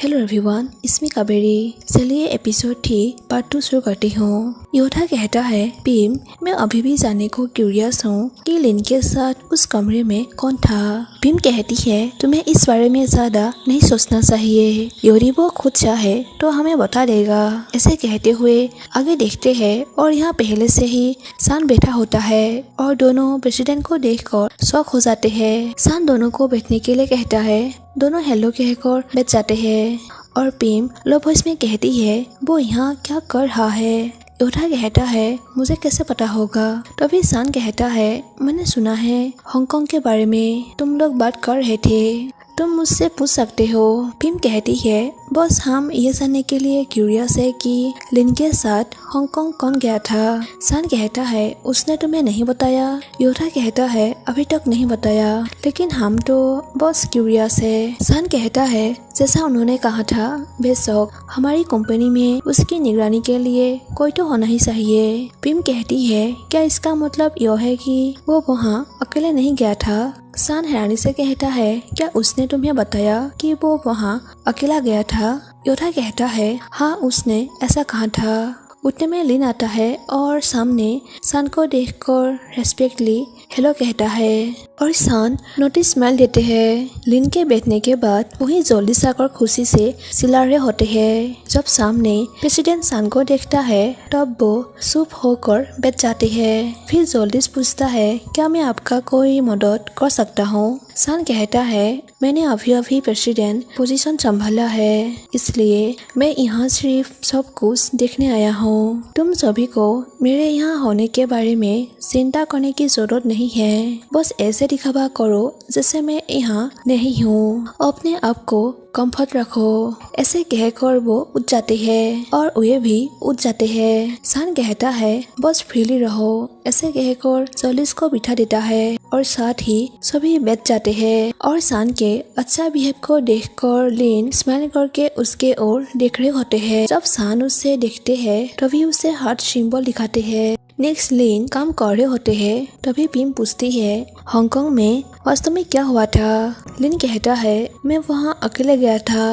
Hello everyone, इसमें काबेरी। चलिए episode 3 part 2 शुरू करती हूँ। योधा कहता है, पिम, मैं अभी भी जानने को क्यूरियस हूँ कि लिन के साथ उस कमरे में कौन था। पिम कहती है, तुम्हें इस बारे में ज्यादा नहीं सोचना चाहिए। यदि वो खुद चाहे तो हमें बता देगा। ऐसे कहते हुए आगे देखते हैं और यहाँ पहले से ही सान बैठा होता है और दोनों प्रेसिडेंट को देखकर शॉक हो जाते हैं। सान दोनों को बैठने के लिए कहता है। दोनों हेलो कहकर बैठ जाते हैं और पिम लो वॉइस में कहती है, वो यहाँ क्या कर रहा है। योधा कहता है, मुझे कैसे पता होगा। तभी सान कहता है, मैंने सुना है हांगकांग के बारे में तुम लोग बात कर रहे थे, तुम मुझसे पूछ सकते हो। पिम कहती है, बस हम ये जानने के लिए क्यूरियस है कि लिन के साथ हांगकांग कौन गया था। सान कहता है, उसने तुम्हें नहीं बताया। योधा कहता है, अभी तक नहीं बताया, लेकिन हम तो बस क्यूरियस है। सान कहता है, जैसा उन्होंने कहा था, बेशक हमारी कंपनी में उसकी निगरानी के लिए कोई तो होना ही चाहिए। पिम कहती है, क्या इसका मतलब यह है कि वो वहाँ अकेले नहीं गया था। सान हैरानी से कहता है, क्या उसने तुम्हें बताया कि वो वहाँ अकेला गया था। योधा कहता है, हाँ, उसने ऐसा कहा था। उतने में लिन आता है और सामने सान को देखकर रेस्पेक्टली हेलो कहता है और सान नोटिस स्माइल देते हैं। लिन के बैठने के बाद वही जल्दी साकर खुशी से चिल्ला रहे होते हैं। जब सामने प्रेसिडेंट सान को देखता है तब वो चुप होकर बैठ जाते हैं। फिर जल्दी पूछता है, क्या मैं आपका कोई मदद कर सकता हूँ। सान कहता है, मैंने अभी प्रेसिडेंट पोजीशन संभाला है, इसलिए मैं यहाँ सिर्फ सब कुछ देखने आया हूँ। तुम सभी को मेरे यहाँ होने के बारे में चिंता करने की जरूरत नहीं है। बस ऐसे दिखावा करो जैसे मैं यहाँ नहीं हूँ। अपने आप को कंफर्ट रखो। ऐसे कहकर वो उठ जाते हैं और वे भी उठ जाते हैं। सान कहता है, बस फ्रीली रहो। ऐसे कहकर जॉलिस को बिठा देता है और साथ ही सभी बैठ जाते हैं और सान के अच्छा बिहेव को देखकर लिन स्माइल करके उसके ओर देख रहे होते हैं। जब सान उससे देखते हैं तभी उसे हार्ट सिंबल दिखाते हैं। नेक्स्ट लिन काम कर रहे होते हैं। तभी पिम पूछती है, हांगकांग में वास्तव में क्या हुआ था। लिन कहता है, मैं वहाँ अकेले गया था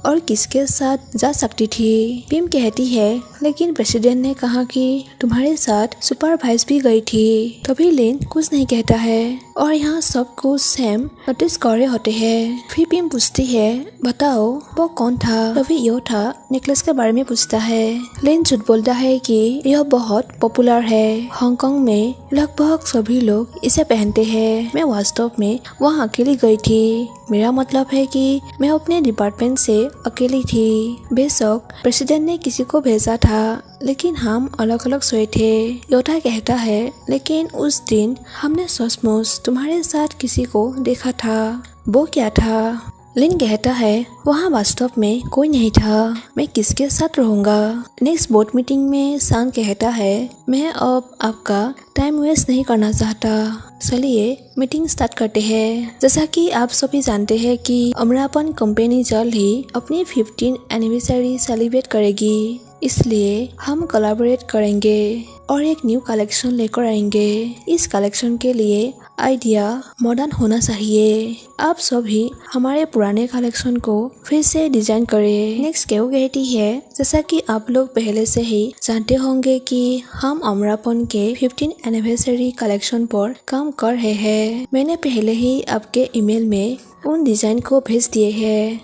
और किसके साथ जा सकती थी। पिम कहती है, लेकिन प्रेसिडेंट ने कहा कि तुम्हारे साथ सुपरवाइज भी गई थी। तभी लिन कुछ नहीं कहता है और यहाँ सब कुछ सैम नोटिस कर रहे होते हैं। फिर पिम पूछती है, बताओ वो कौन था। तभी योधा नेकलेस के बारे में पूछता है। लिन झूठ बोलता है कि यह बहुत पॉपुलर है, हांगकांग में लगभग सभी लोग इसे पहनते हैं। मैं वास्तव में वहाँ अकेली गई थी। मेरा मतलब है कि मैं अपने डिपार्टमेंट से अकेली थी। बेशक प्रेसिडेंट ने किसी को भेजा था, लेकिन हम अलग अलग सोए थे। योधा कहता है, लेकिन उस दिन हमने सचमुच तुम्हारे साथ किसी को देखा था। वो क्या था। लिन कहता है, वहाँ वास्तव में कोई नहीं था, मैं किसके साथ रहूंगा। नेक्स्ट बोर्ड मीटिंग में सान कहता है, मैं अब आपका टाइम वेस्ट नहीं करना चाहता, चलिए मीटिंग स्टार्ट करते हैं। जैसा कि आप सभी जानते हैं कि अमरापन कंपनी जल्द ही अपनी 15th एनिवर्सरी सेलिब्रेट करेगी, इसलिए हम कोलैबोरेट करेंगे और एक न्यू कलेक्शन लेकर आएंगे। इस कलेक्शन के लिए आइडिया मॉडर्न होना चाहिए। आप सभी हमारे पुराने कलेक्शन को फिर से डिजाइन करें। नेक्स्ट केव कहती है, जैसा कि आप लोग पहले से ही जानते होंगे कि हम अमरापन के 15th एनिवर्सरी कलेक्शन पर काम कर रहे हैं। मैंने पहले ही आपके ईमेल में उन डिजाइन को भेज दिए हैं।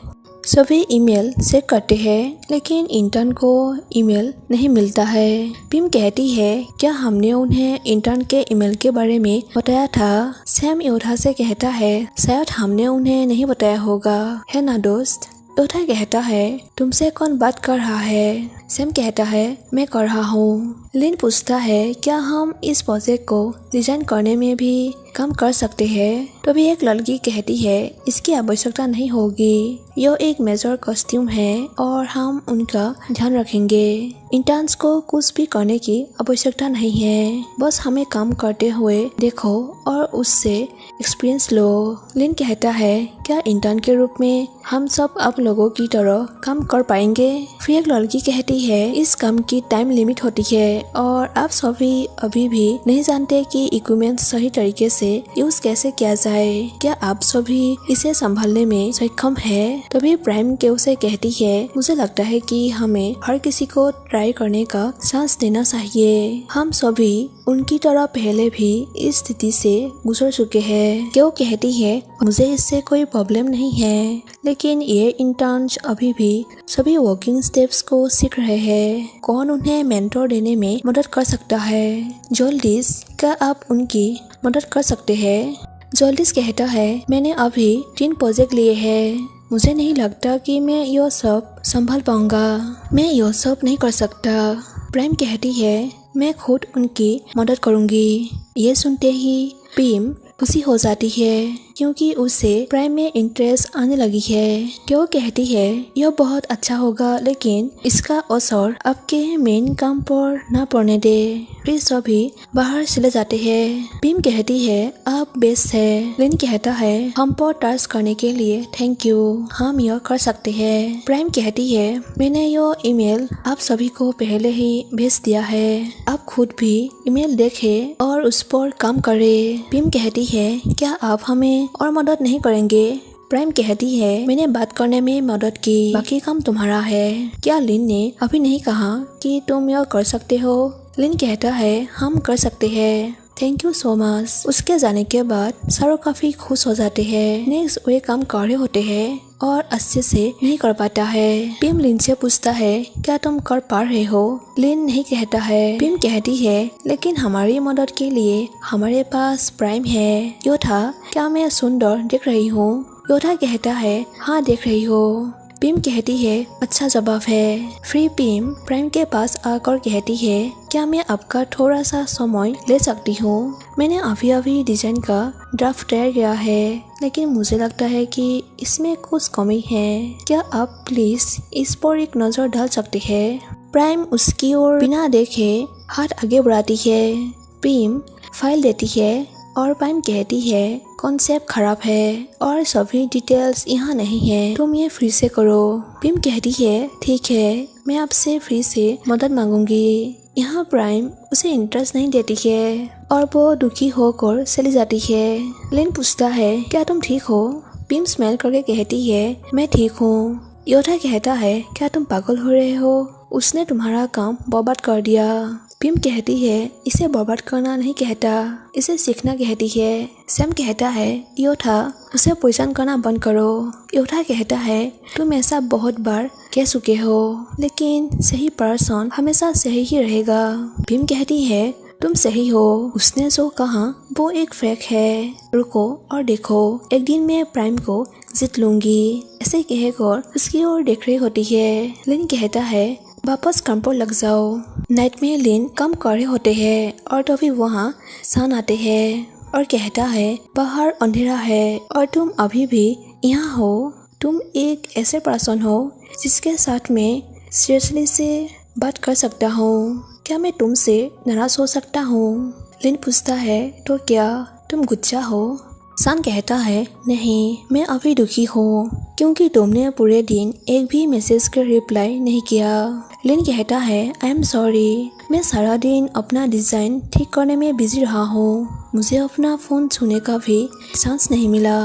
सभी ईमेल चेक करते हैं, लेकिन इंटर्न को ईमेल नहीं मिलता है। पिम कहती है, क्या हमने उन्हें इंटर्न के ईमेल के बारे में बताया था। सैम योधा से कहता है, शायद हमने उन्हें नहीं बताया होगा, है ना दोस्त। योधा कहता है, तुमसे कौन बात कर रहा है। सैम कहता है, मैं कर रहा हूँ। लिन पूछता है, क्या हम इस प्रोजेक्ट को डिजाइन करने में भी काम कर सकते हैं। तभी एक लड़की कहती है, इसकी आवश्यकता नहीं होगी, यह एक मेजर कॉस्ट्यूम है और हम उनका ध्यान रखेंगे। इंटर्न्स को कुछ भी करने की आवश्यकता नहीं है, बस हमें काम करते हुए देखो और उससे एक्सपीरियंस लो। लिन कहता है, क्या इंटर्न के रूप में हम सब आप लोगों की तरह काम कर पाएंगे। फिर एक लड़की कहती है, इस काम की टाइम लिमिट होती है और आप सभी अभी भी नहीं जानते कि इक्विपमेंट सही तरीके से इसे यूज कैसे किया जाए, क्या आप सभी इसे संभालने में सक्षम है। तभी प्राइम के उसे कहती है, मुझे लगता है कि हमें हर किसी को ट्राई करने का चांस देना चाहिए। हम सभी उनकी तरह पहले भी इस स्थिति से गुजर चुके हैं। क्यों कहती है, मुझे इससे कोई प्रॉब्लम नहीं है, लेकिन ये इंटर्न्स अभी भी सभी वर्किंग स्टेप्स को सीख रहे हैं। कौन उन्हें मेंटर देने में मदद कर सकता है। जॉल्डिस, क्या आप उनकी मदद कर सकते हैं। जॉल्डिस कहता है, मैंने अभी 3 प्रोजेक्ट लिए हैं। मुझे नहीं लगता कि मैं यह सब संभाल पाऊंगा। मैं यह सब नहीं कर सकता। प्राइम कहती है, मैं खुद उनकी मदद करूंगी। ये सुनते ही पिम खुशी हो जाती है, क्योंकि उसे प्राइम में इंटरेस्ट आने लगी है। क्यों कहती है, यह बहुत अच्छा होगा, लेकिन इसका असर आपके मेन काम पर ना पड़ने दे। फिर सभी बाहर चले जाते हैं। पिम कहती है, आप बेस्ट है। लिन कहता है, हम पर टास्क करने के लिए थैंक यू, हम यह कर सकते हैं। प्राइम कहती है, मैंने यह ईमेल आप सभी को पहले ही भेज दिया है। आप खुद भी ईमेल देखें और उस पर काम करें। पिम कहती है, क्या आप हमें और मदद नहीं करेंगे। प्राइम कहती है, मैंने बात करने में मदद की, बाकी काम तुम्हारा है। क्या लिन ने अभी नहीं कहा कि तुम यह कर सकते हो। लिन कहता है, हम कर सकते हैं, थैंक यू सो मच। उसके जाने के बाद सारो काफी खुश हो जाते हैं। नेक्स्ट वे काम कर रहे होते हैं और अच्छे से नहीं कर पाता है। पिम लिन से पूछता है, क्या तुम कर पा रहे हो। लिन नहीं कहता है। पिम कहती है, लेकिन हमारी मदद के लिए हमारे पास प्राइम है। योथा, क्या मैं सुंदर दिख रही हूँ। योथा कहता है, हाँ देख रही हो। पिम कहती है, अच्छा जवाब है। फिर पिम प्राइम के पास आकर कहती है, क्या मैं आपका थोड़ा सा समय ले सकती हूँ। मैंने अभी डिजाइन का ड्राफ्ट तैयार किया है, लेकिन मुझे लगता है कि इसमें कुछ कमी है। क्या आप प्लीज इस पर एक नजर डाल सकते हैं। प्राइम उसकी ओर बिना देखे हाथ आगे बढ़ाती है। पिम फाइल देती है और प्राइम कहती है, कॉन्सेप्ट खराब है और सभी डिटेल्स यहाँ नहीं है, तुम ये फिर से करो। पिम कहती है, ठीक है, मैं आपसे फिर से मदद मांगूंगी। यहाँ प्राइम उसे इंटरेस्ट नहीं देती है और वो दुखी होकर चली जाती है। लिन पूछता है, क्या तुम ठीक हो। पिम स्माइल करके कहती है, मैं ठीक हूँ। योथा कहता है, क्या तुम पागल हो रहे हो, उसने तुम्हारा काम बर्बाद कर दिया। पिम कहती है, इसे बर्बाद करना नहीं कहता, इसे सीखना कहती है। सैम कहता है, योथा, उसे पॉइजन करना बंद करो। योथा कहता है, तुम ऐसा बहुत बार कह चुके हो, लेकिन सही पर्सन हमेशा सही ही रहेगा। पिम कहती है, तुम सही हो, उसने जो कहा वो एक फेक है। रुको और देखो, एक दिन मैं प्राइम को जीत लूंगी। ऐसे कहकर उसकी ओर देख रही होती है। लिन कहता है, वापस काम पर लग जाओ। नाइट में लिन काम कर रहे होते हैं और तभी वहाँ सन आते हैं और कहता है, बाहर अंधेरा है और तुम अभी भी यहाँ हो। तुम एक ऐसे पर्सन हो जिसके साथ मैं सीरियसली से बात कर सकता हूँ। क्या मैं तुमसे नाराज हो सकता हूँ। लिन पूछता है, तो क्या तुम गुस्सा हो। सन कहता है, नहीं, मैं अभी दुखी हूँ, क्योंकि तुमने पूरे दिन एक भी मैसेज का रिप्लाई नहीं किया। लिन कहता है, आई एम सॉरी, मैं सारा दिन अपना डिजाइन ठीक करने में बिजी रहा हूँ, मुझे अपना फोन छूने का भी चांस नहीं मिला।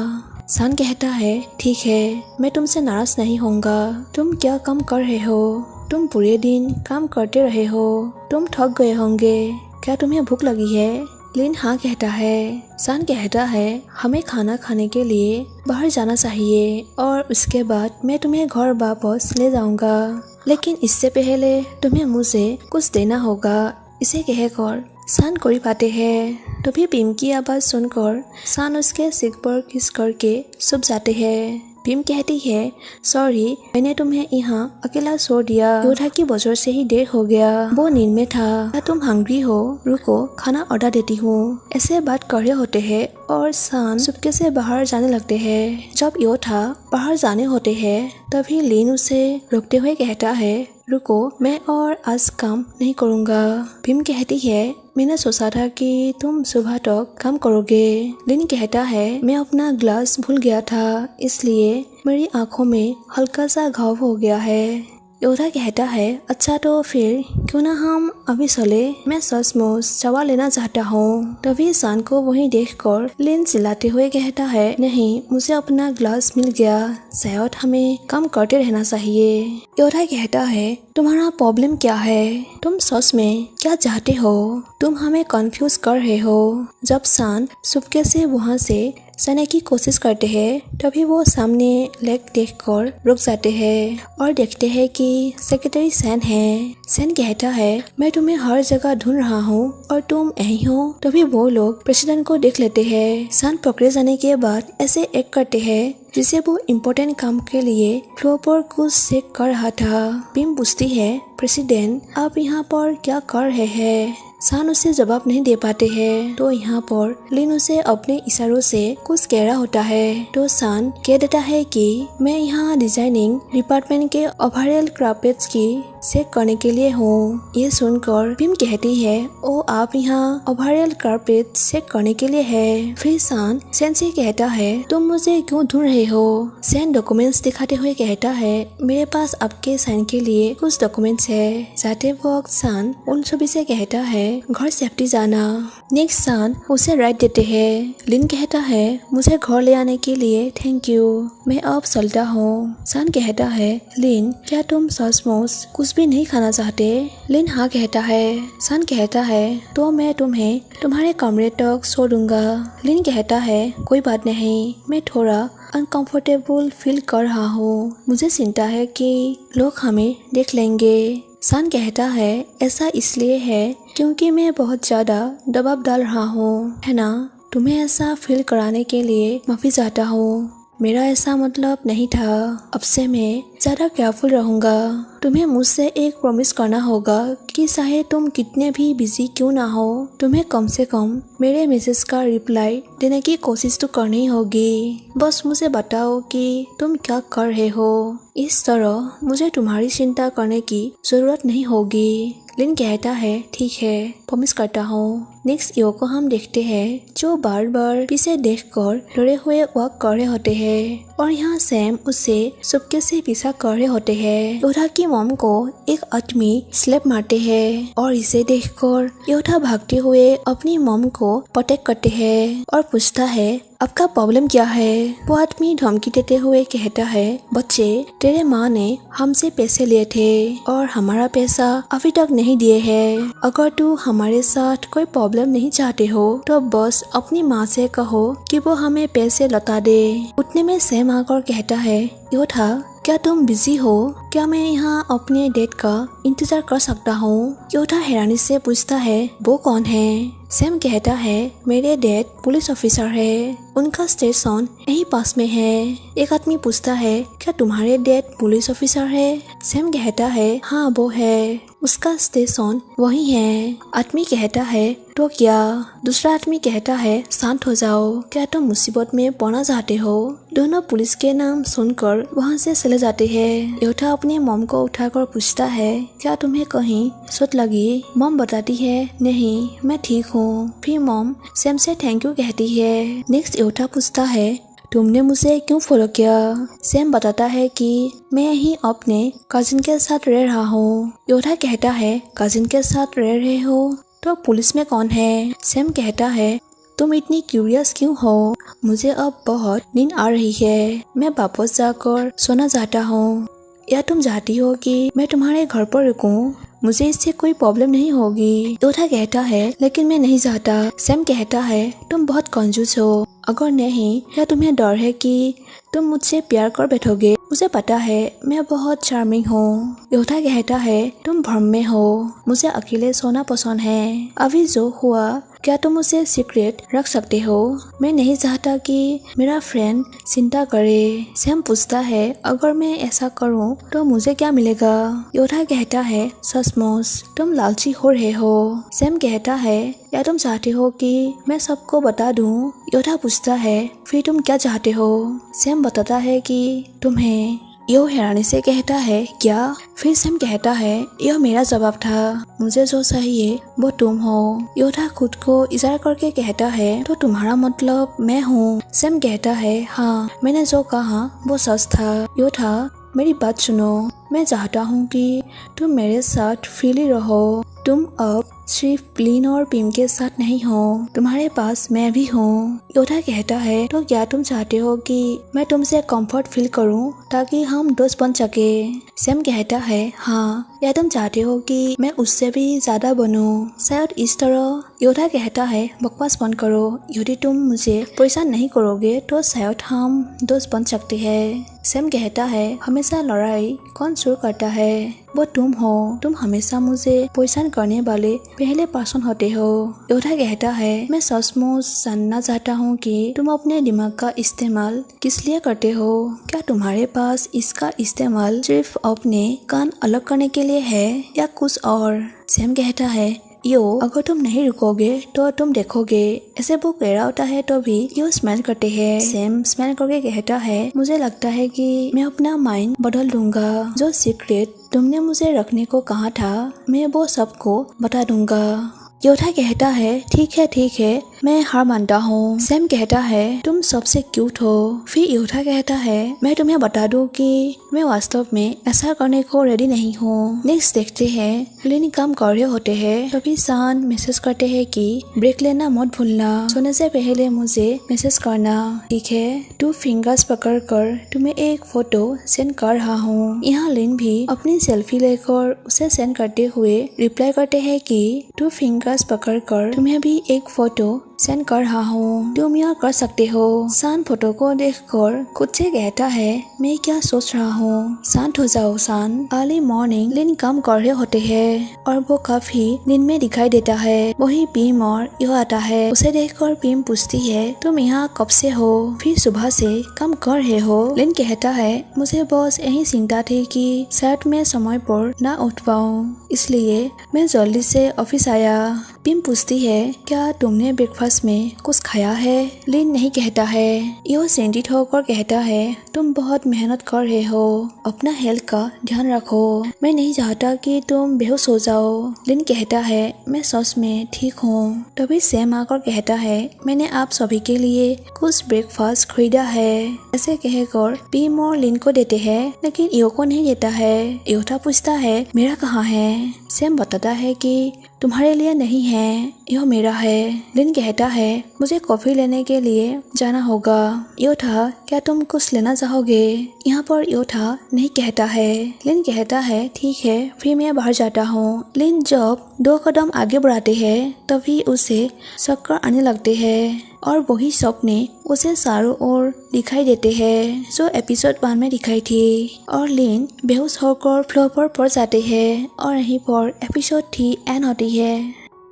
सन कहता है, ठीक है, मैं तुमसे नाराज नहीं होऊंगा। तुम क्या काम कर रहे हो। तुम पूरे दिन काम करते रहे हो, तुम थक गए होंगे। क्या तुम्हें भूख लगी है। लिन हाँ कहता है। सन कहता है, हमें खाना खाने के लिए बाहर जाना चाहिए और उसके बाद मैं तुम्हें घर वापस ले जाऊंगा, लेकिन इससे पहले तुम्हें मुझे कुछ देना होगा। इसे कहकर सन कोई पाते हैं। तभी पिम की आवाज सुनकर सन उसके सिर पर किस करके छुप जाते हैं। पिम कहती है, सॉरी, मैंने तुम्हें यहाँ अकेला छोड़ दिया। योथा की वजह से ही देर हो गया, वो नींद में था। क्या तुम हंग्री हो। रुको, खाना ऑर्डर देती हूँ। ऐसे बात कर रहे होते हैं और सन चुपके से बाहर जाने लगते हैं। जब योथा बाहर जाने होते हैं तभी लिन उसे रोकते हुए कहता है, रुको, मैं और आज काम नहीं करूँगा। पिम कहती है, मैंने सोचा था कि तुम सुबह तक काम करोगे। लिन कहता है, मैं अपना ग्लास भूल गया था, इसलिए मेरी आंखों में हल्का सा घाव हो गया है। योधा कहता है अच्छा तो फिर क्यों ना हम अभी चले, मैं सचमुच सवाल लेना चाहता हूँ। तभी सान को वहीं देखकर लिन चिल्लाते हुए कहता है नहीं, मुझे अपना ग्लास मिल गया, शायद हमें काम करते रहना चाहिए। योधा कहता है तुम्हारा प्रॉब्लम क्या है, तुम सच में क्या चाहते हो, तुम हमें कंफ्यूज कर रहे हो। जब सान चुपके से वहाँ से जाने की कोशिश करते हैं तभी वो सामने लेक देखकर रुक जाते हैं और देखते हैं कि सेक्रेटरी सैन है। सैन कहता है मैं तुम्हें हर जगह ढूंढ रहा हूँ और तुम यहीं हो। तभी वो लोग प्रेसिडेंट को देख लेते हैं। सैन पकड़े जाने के बाद ऐसे एक्ट करते हैं जिसे वो इम्पोर्टेंट काम के लिए फ्लोर पर कुछ चेक कर रहा था। पिम पूछती है प्रेसिडेंट आप यहाँ पर क्या कर रहे हैं। सान उसे जवाब नहीं दे पाते हैं तो यहाँ पर लिन उसे अपने इशारों से कुछ कह रहा होता है तो सान कह देता है कि मैं यहाँ डिजाइनिंग डिपार्टमेंट के ओवरऑल कार्पेट्स की चेक करने के लिए हूँ। ये सुनकर पिम कहती है ओ आप यहाँ ओवरऑल कार्पेट चेक करने के लिए है। फिर सान सैन से कहता है तुम मुझे क्यों ढूंढ रहे हो। सैन डॉक्यूमेंट्स दिखाते हुए कहता है मेरे पास आपके साइन के लिए कुछ डॉक्यूमेंट्स है। जाते वक्त सान उन सभी से कहता है घर सेफ्टी जाना। नेक्स्ट सान उसे राइट देते हैं। लिन कहता है मुझे घर ले आने के लिए थैंक यू, मैं अब चलता हूँ। सान कहता है लिन क्या तुम सचमुच कुछ भी नहीं खाना चाहते। लिन हाँ कहता है। सान कहता है तो मैं तुम्हें तुम्हारे कमरे तक छोड़ूंगा। लिन कहता है कोई बात नहीं, मैं थोड़ा अनकंफर्टेबल फील कर रहा हूँ, मुझे चिंता है कि लोग हमें देख लेंगे। सान कहता है ऐसा इसलिए है क्योंकि मैं बहुत ज्यादा दबाव डाल रहा हूँ, है ना। तुम्हें ऐसा फील कराने के लिए माफी चाहता हूँ, मेरा ऐसा मतलब नहीं था। अब से मैं ज्यादा केयरफुल रहूंगा। तुम्हें मुझसे एक प्रॉमिस करना होगा कि चाहे तुम कितने भी बिजी क्यों ना हो, तुम्हें कम से कम मेरे मैसेज का रिप्लाई देने की कोशिश तो करनी होगी। बस मुझे बताओ कि तुम क्या कर रहे हो, इस तरह मुझे तुम्हारी चिंता करने की जरूरत नहीं होगी। लिन कहता है ठीक है, प्रॉमिस करता हूँ। नेक्स्ट यो को हम देखते हैं जो बार बार पीछे देखकर डरे हुए वॉक कर रहे होते हैं और यहाँ सैम उससे चुपके से पीछा कर रहे होते हैं। योधा की मॉम को एक आदमी स्लैप मारते हैं और इसे देखकर योधा भागते हुए अपनी मॉम को प्रोटेक्ट करते हैं और पूछता है आपका प्रॉब्लम क्या है। वो आदमी धमकी देते हुए कहता है बच्चे तेरे माँ ने हमसे पैसे लिए थे और हमारा पैसा अभी तक नहीं दिए हैं। अगर तू हमारे साथ कोई प्रॉब्लम नहीं चाहते हो तो बस अपनी माँ से कहो कि वो हमें पैसे लौटा दे। उतने में सैम आकर कहता है योधा क्या तुम बिजी हो, क्या मैं यहाँ अपने डेट का इंतजार कर सकता हूँ। योधा हैरानी से पूछता है वो कौन है। सैम कहता है मेरे डैड पुलिस ऑफिसर है, उनका स्टेशन यहीं पास में है। एक आदमी पूछता है क्या तुम्हारे डैड पुलिस ऑफिसर है। सैम कहता है हाँ वो है, उसका स्टेशन वही है। आदमी कहता है तो क्या। दूसरा आदमी कहता है शांत हो जाओ, क्या तुम मुसीबत में पड़ना चाहते हो। दोनों पुलिस के नाम सुनकर वहाँ से चले जाते हैं। योधा अपने मॉम को उठाकर पूछता है क्या तुम्हें कहीं चोट लगी। मॉम बताती है नहीं मैं ठीक हूँ। फिर मॉम सैम से थैंक यू कहती है। नेक्स्ट योधा पूछता है तुमने मुझे क्यों फॉलो किया। सैम बताता है कि मैं यहीं अपने कजिन के साथ रह रहा हूँ। योधा कहता है कजिन के साथ रह रहे हो तो पुलिस में कौन है। सैम कहता है तुम इतनी क्यूरियस क्यों हो, मुझे अब बहुत नींद आ रही है, मैं वापस जाकर सोना चाहता हूँ। या तुम चाहती हो कि मैं तुम्हारे घर पर रुकूं, मुझे इससे कोई प्रॉब्लम नहीं होगी। योधा कहता है लेकिन मैं नहीं चाहता। सैम कहता है तुम बहुत कंजूस हो, अगर नहीं या तुम्हें डर है कि तुम मुझसे प्यार कर बैठोगे। मुझे पता है मैं बहुत चार्मिंग हूँ। योधा कहता है तुम भ्रम में हो, मुझे अकेले सोना पसंद है। अभी जो हुआ क्या तुम उसे सीक्रेट रख सकते हो। मैं नहीं चाहता कि मेरा फ्रेंड चिंता करे। सैम पूछता है अगर मैं ऐसा करूं तो मुझे क्या मिलेगा। योधा कहता है सचमुच तुम लालची हो रहे हो। सैम कहता है या तुम चाहते हो कि मैं सबको बता दूं। योधा पूछता है फिर तुम क्या चाहते हो। सैम बताता है कि तुम्हें। यो हैरानी से कहता है क्या। फिर सैम कहता है यह मेरा जवाब था, मुझे जो चाहिए वो तुम हो। योधा खुद को इशारा करके कहता है तो तुम्हारा मतलब मैं हूँ। सैम कहता है हाँ मैंने जो कहा वो सच था। योधा मेरी बात सुनो। मैं चाहता हूँ कि तुम मेरे साथ फ्रीली रहो। तुम अब सिर्फ लिन और पिम के साथ नहीं हो, तुम्हारे पास मैं भी हूँ। योधा कहता है, तो क्या तुम चाहते हो कि मैं तुमसे कंफर्ट फील करूँ ताकि हम दोस्त बन सके? सैम कहता है, हाँ। या तुम चाहते हो कि मैं उससे भी ज्यादा बनूं, शायद इस तरह? योधा कहता है, बकवास बंद करो। यदि तुम मुझे परेशान नहीं करोगे तो शायद हम दोस्त बन सकते हैं। सैम कहता है, हमेशा लड़ाई कौन शुरू करता है? वो तुम हो। तुम हमेशा मुझे परेशान करने वाले पहले पर्सन होते हो। योधा कहता है, मैं सचमुच जानना चाहता हूँ कि तुम अपने दिमाग का इस्तेमाल किस लिए करते हो? क्या तुम्हारे पास इसका इस्तेमाल सिर्फ अपने कान अलग करने के लिए है या कुछ और? सैम कहता है, अगर तुम नहीं रुकोगे तो तुम देखोगे। ऐसे वो कह रहा होता है तो भी यो स्माइल करते हैं। सैम स्माइल करके कहता है, मुझे लगता है कि मैं अपना माइंड बदल दूंगा। जो सीक्रेट तुमने मुझे रखने को कहा था, मैं वो सबको बता दूंगा। योधा कहता है, ठीक है, मैं हार मानता हूँ। सैम कहता है, तुम सबसे क्यूट हो। फिर योधा कहता है, मैं तुम्हें बता दूं कि मैं वास्तव में ऐसा करने को रेडी नहीं हूँ। नेक्स्ट देखते हैं, लिन काम कर रहे होते हैं, तभी शान मैसेज करते हैं कि ब्रेक लेना मत भूलना, सोने से पहले मुझे मैसेज करना, ठीक है? 2 फिंगर्स पकड़ कर तुम्हें एक फोटो सेंड कर रहा हूँ। यहाँ लिन भी अपनी सेल्फी लेकर उसे सेंड करते हुए रिप्लाई करते हैं कि 2 फिंगर्स पकड़कर तुम्हें भी एक फोटो सेंड कर रहा हूँ, तुम यह कर सकते हो। शान फोटो को देखकर खुद से कहता है, मैं क्या सोच रहा हूँ? शांत हो जाओ शान। अर्ली मॉर्निंग लिन काम कर रहे होते हैं और वो काफी नींद में दिखाई देता है। वही पिम और यो आता है। उसे देखकर पिम पूछती है, तुम यहाँ कब से हो? फिर सुबह से काम कर रहे हो? लिन कहता है, मुझे बस यही चिंता थी कि शायद मैं समय पर ना उठ पाऊँ, इसलिए मैं जल्दी से ऑफिस आया। पिम पूछती है, क्या तुमने ब्रेकफास्ट में कुछ खाया है? लिन नहीं कहता है। यो चिंतित होकर कहता है, तुम बहुत मेहनत कर रहे हो, अपना हेल्थ का ध्यान रखो, मैं नहीं चाहता कि तुम बेहोश हो जाओ। लिन कहता है, मैं सच में ठीक हूँ। तभी सैम आकर कहता है, मैंने आप सभी के लिए कुछ ब्रेकफास्ट खरीदा है। ऐसे कहकर पिम और लिन को देते हैं, लेकिन यो को नहीं देता है। योधा पूछता है, मेरा कहाँ है? सैम बताता है कि तुम्हारे लिए नहीं है, यह मेरा है। लिन कहता है, मुझे कॉफी लेने के लिए जाना होगा। योधा, क्या तुम कुछ लेना चाहोगे? यहाँ पर योधा नहीं कहता है। लिन कहता है, ठीक है, फिर मैं बाहर जाता हूँ। लिन जब 2 कदम आगे बढ़ाते हैं तभी उसे चक्कर आने लगते हैं और वही सपने उसे चारों ओर दिखाई देते हैं जो एपिसोड 1 में दिखाई थी। और लिन बेहोश होकर फ्लोर पर पड़ जाते हैं और यहीं पर एपिसोड 3 एंड होती है।